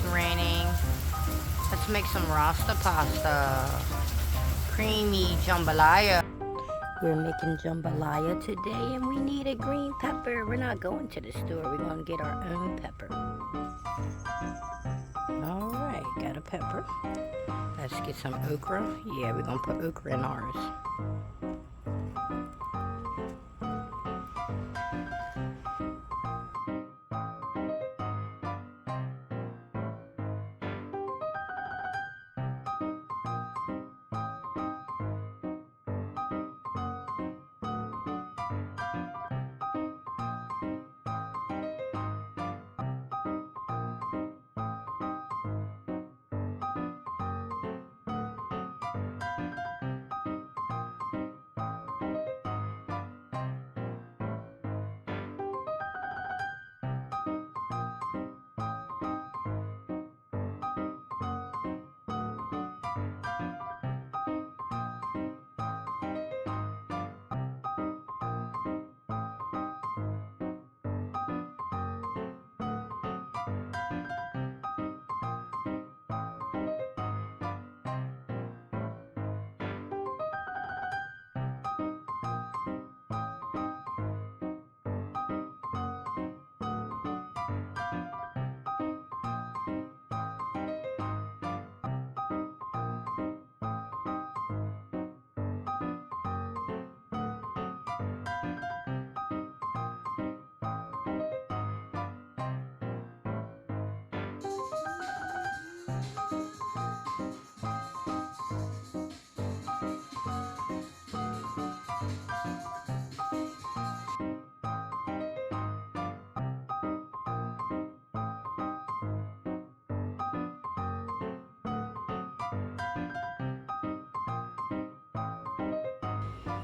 raining. Let's make some rasta pasta. Creamy jambalaya. We're making jambalaya today and we need a green pepper. We're not going to the store. We're going to get our own pepper. Alright, got a pepper. Let's get some okra. Yeah, we're going to put okra in ours.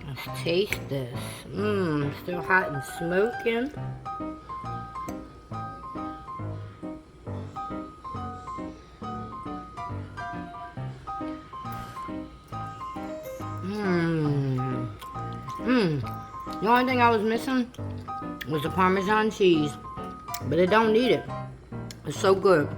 Let's taste this. Still hot and smoking. The only thing I was missing was the Parmesan cheese, but it don't need it. It's so good.